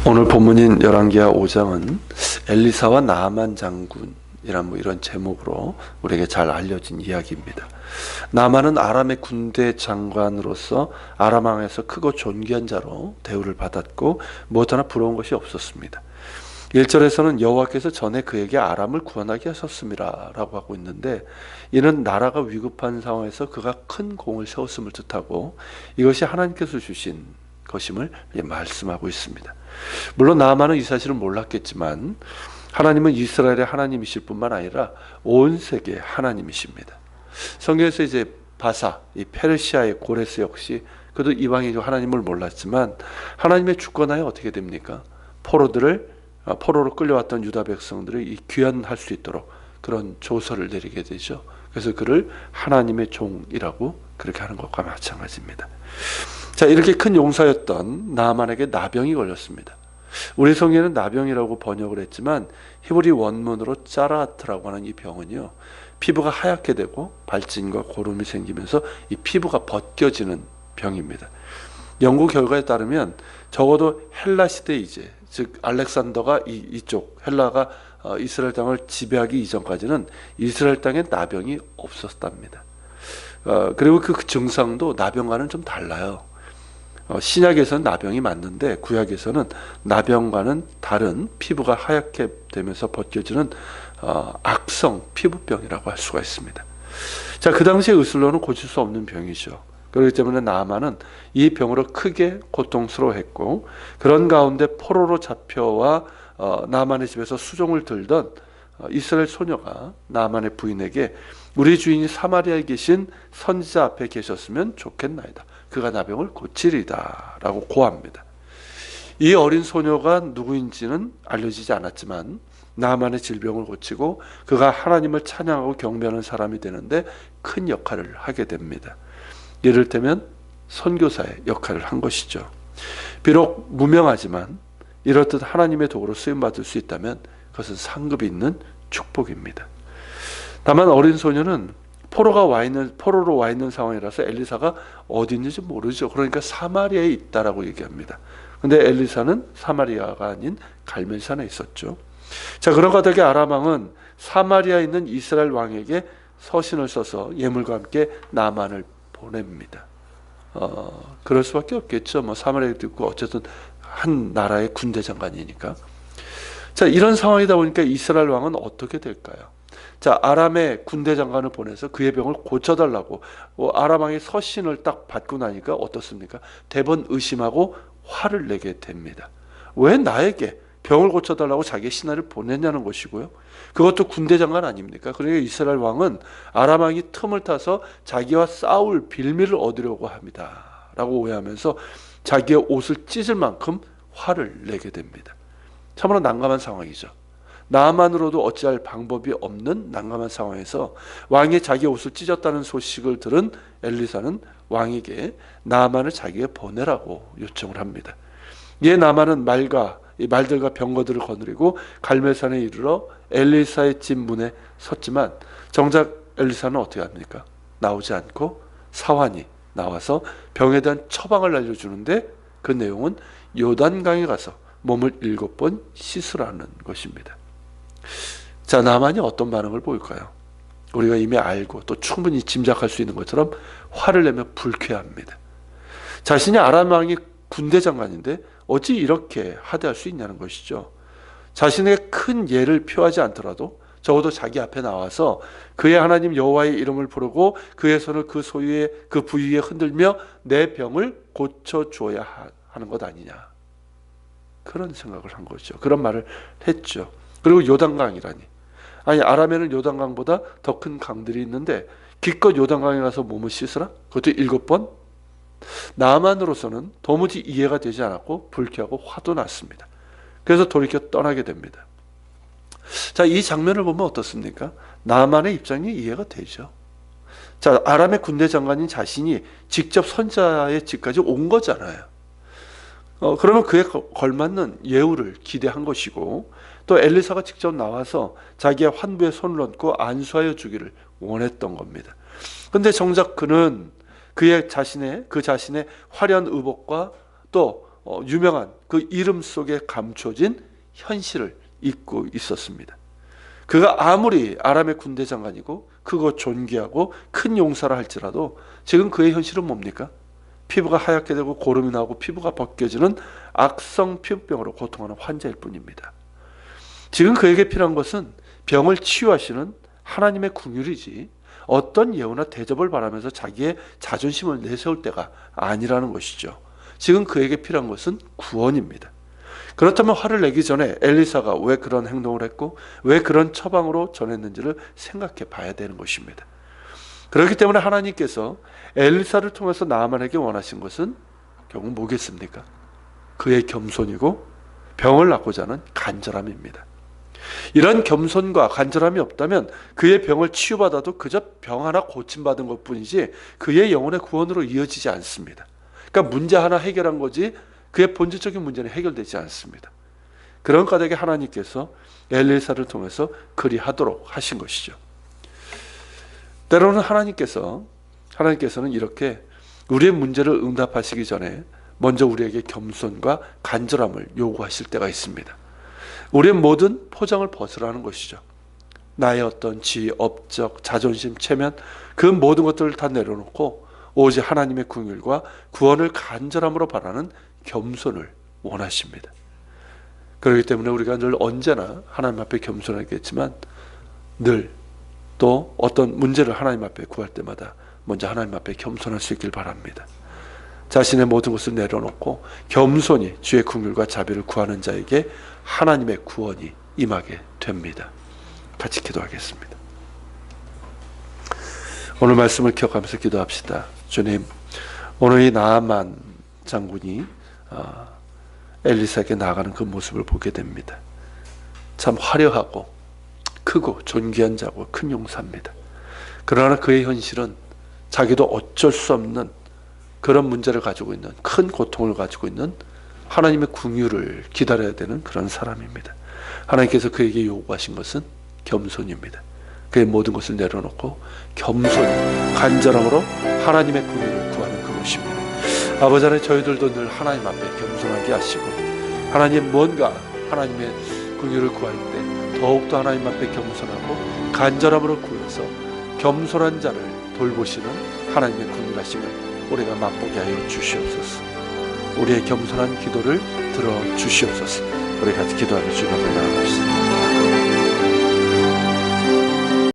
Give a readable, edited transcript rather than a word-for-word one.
오늘 본문인 열왕기하 5장은 엘리사와 나아만 장군이란 이런 제목으로 우리에게 잘 알려진 이야기입니다. 나아만은 아람의 군대 장관으로서 아람 왕에서 크고 존귀한 자로 대우를 받았고 무엇 하나 부러운 것이 없었습니다. 1절에서는 여호와께서 전에 그에게 아람을 구원하게 하셨습니다 라고 하고 있는데, 이는 나라가 위급한 상황에서 그가 큰 공을 세웠음을 뜻하고 이것이 하나님께서 주신 것임을 말씀하고 있습니다. 물론 나아만은 이 사실을 몰랐겠지만 하나님은 이스라엘의 하나님이실 뿐만 아니라 온 세계의 하나님이십니다. 성경에서 이제 바사, 이 페르시아의 고레스 역시 그도 이방인이 하나님을 몰랐지만 하나님의 주권하에 어떻게 됩니까? 포로로 끌려왔던 유다 백성들을 귀환할 수 있도록 그런 조서를 내리게 되죠. 그래서 그를 하나님의 종이라고 그렇게 하는 것과 마찬가지입니다. 자, 이렇게 큰 용사였던 나아만에게 나병이 걸렸습니다. 우리 성경에는 나병이라고 번역을 했지만 히브리 원문으로 짜라트라고 하는 이 병은요, 피부가 하얗게 되고 발진과 고름이 생기면서 이 피부가 벗겨지는 병입니다. 연구 결과에 따르면 적어도 헬라 시대 즉 알렉산더가 이쪽 헬라가 이스라엘 땅을 지배하기 이전까지는 이스라엘 땅에 나병이 없었답니다. 그리고 그 증상도 나병과는 좀 달라요. 신약에서는 나병이 맞는데 구약에서는 나병과는 다른 피부가 하얗게 되면서 벗겨지는 악성 피부병이라고 할 수가 있습니다. 자, 그 당시에 의술로는 고칠 수 없는 병이죠. 그렇기 때문에 나아만은 이 병으로 크게 고통스러워했고, 그런 가운데 포로로 잡혀와 나아만의 집에서 수종을 들던 이스라엘 소녀가 나아만의 부인에게 우리 주인이 사마리아에 계신 선지자 앞에 계셨으면 좋겠나이다. 그가 나병을 고치리다 라고 고합니다. 이 어린 소녀가 누구인지는 알려지지 않았지만 나아만의 질병을 고치고 그가 하나님을 찬양하고 경배하는 사람이 되는데 큰 역할을 하게 됩니다. 이를테면 선교사의 역할을 한 것이죠. 비록 무명하지만 이렇듯 하나님의 도구로 쓰임받을 수 있다면 그것은 상급이 있는 축복입니다. 다만 어린 소녀는 포로로 와 있는 상황이라서 엘리사가 어디 있는지 모르죠. 그러니까 사마리아에 있다라고 얘기합니다. 근데 엘리사는 사마리아가 아닌 갈멜산에 있었죠. 자, 그런 가닥에 아람 왕은 사마리아에 있는 이스라엘 왕에게 서신을 써서 예물과 함께 나아만을 보냅니다. 그럴 수밖에 없겠죠. 사마리아에도 있고 어쨌든 한 나라의 군대 장관이니까. 자, 이런 상황이다 보니까 이스라엘 왕은 어떻게 될까요? 자, 아람의 군대 장관을 보내서 그의 병을 고쳐달라고 아람 왕의 서신을 딱 받고 나니까 어떻습니까? 대번 의심하고 화를 내게 됩니다. 왜 나에게 병을 고쳐달라고 자기의 신하를 보냈냐는 것이고요. 그것도 군대 장관 아닙니까? 그러니까 이스라엘 왕은 아람 왕이 틈을 타서 자기와 싸울 빌미를 얻으려고 합니다 라고 오해하면서 자기의 옷을 찢을 만큼 화를 내게 됩니다. 참으로 난감한 상황이죠. 나아만으로도 어찌할 방법이 없는 난감한 상황에서 왕이 자기 옷을 찢었다는 소식을 들은 엘리사는 왕에게 나아만을 자기에게 보내라고 요청을 합니다. 이에 나아만은 말들과 병거들을 거느리고 갈멜산에 이르러 엘리사의 집 문에 섰지만 정작 엘리사는 어떻게 합니까? 나오지 않고 사환이 나와서 병에 대한 처방을 알려주는데 그 내용은 요단강에 가서 몸을 7번 씻으라는 것입니다. 자, 나만이 어떤 반응을 보일까요? 우리가 이미 알고 또 충분히 짐작할 수 있는 것처럼 화를 내며 불쾌합니다. 자신이 아람 왕이 군대 장관인데 어찌 이렇게 하대할 수 있냐는 것이죠. 자신에게 큰 예를 표하지 않더라도 적어도 자기 앞에 나와서 그의 하나님 여호와의 이름을 부르고 그의 손을 그 부위에 흔들며 내 병을 고쳐줘야 하는 것 아니냐, 그런 생각을 한 거죠. 그런 말을 했죠. 그리고 요단강이라니, 아니 아람에는 요단강보다 더 큰 강들이 있는데 기껏 요단강에 가서 몸을 씻으라? 그것도 7번? 나아만으로서는 도무지 이해가 되지 않았고 불쾌하고 화도 났습니다. 그래서 돌이켜 떠나게 됩니다. 자, 이 장면을 보면 어떻습니까? 나아만의 입장이 이해가 되죠. 자, 아람의 군대 장관인 자신이 직접 선자의 집까지 온 거잖아요. 그러면 그에 걸맞는 예우를 기대한 것이고, 또 엘리사가 직접 나와서 자기의 환부에 손을 얹고 안수하여 주기를 원했던 겁니다. 근데 정작 그는 그 자신의 화려한 의복과 또 유명한 그 이름 속에 감춰진 현실을 잊고 있었습니다. 그가 아무리 아람의 군대 장관이고 크고 존귀하고 큰 용사라 할지라도 지금 그의 현실은 뭡니까? 피부가 하얗게 되고 고름이 나고 피부가 벗겨지는 악성 피부병으로 고통하는 환자일 뿐입니다. 지금 그에게 필요한 것은 병을 치유하시는 하나님의 긍휼이지 어떤 예우나 대접을 바라면서 자기의 자존심을 내세울 때가 아니라는 것이죠. 지금 그에게 필요한 것은 구원입니다. 그렇다면 화를 내기 전에 엘리사가 왜 그런 행동을 했고 왜 그런 처방으로 전했는지를 생각해 봐야 되는 것입니다. 그렇기 때문에 하나님께서 엘리사를 통해서 나아만에게 원하신 것은 결국 뭐겠습니까? 그의 겸손이고 병을 낫고자 하는 간절함입니다. 이런 겸손과 간절함이 없다면 그의 병을 치유받아도 그저 병 하나 고침받은 것뿐이지 그의 영혼의 구원으로 이어지지 않습니다. 그러니까 문제 하나 해결한 거지 그의 본질적인 문제는 해결되지 않습니다. 그런 까닭에 하나님께서 엘리사를 통해서 그리하도록 하신 것이죠. 때로는 하나님께서는 이렇게 우리의 문제를 응답하시기 전에 먼저 우리에게 겸손과 간절함을 요구하실 때가 있습니다. 우리의 모든 포장을 벗으라는 것이죠. 나의 어떤 지위, 업적, 자존심, 체면 그 모든 것들을 다 내려놓고 오직 하나님의 긍휼과 구원을 간절함으로 바라는 겸손을 원하십니다. 그렇기 때문에 우리가 늘 언제나 하나님 앞에 겸손하겠지만 늘 또 어떤 문제를 하나님 앞에 구할 때마다 먼저 하나님 앞에 겸손할 수 있길 바랍니다. 자신의 모든 것을 내려놓고 겸손히 주의 긍휼과 자비를 구하는 자에게 하나님의 구원이 임하게 됩니다. 같이 기도하겠습니다. 오늘 말씀을 기억하면서 기도합시다. 주님, 오늘 이 나아만 장군이 엘리사에게 나아가는 그 모습을 보게 됩니다. 참 화려하고 크고 존귀한 자고 큰 용사입니다. 그러나 그의 현실은 자기도 어쩔 수 없는 그런 문제를 가지고 있는, 큰 고통을 가지고 있는 하나님의 긍휼을 기다려야 되는 그런 사람입니다. 하나님께서 그에게 요구하신 것은 겸손입니다. 그의 모든 것을 내려놓고 겸손히 간절함으로 하나님의 긍휼을 구하는 그것입니다. 아버지 하나님, 저희들도 늘 하나님 앞에 겸손하게 하시고 하나님 뭔가 하나님의 긍휼을 구할 때 더욱더 하나님 앞에 겸손하고 간절함으로 구해서 겸손한 자를 돌보시는 하나님의 긍휼하심을 우리가 맛보게 하여 주시옵소서. 우리의 겸손한 기도를 들어주시옵소서. 우리 같이 기도하며 주님 앞에 나아갑시다.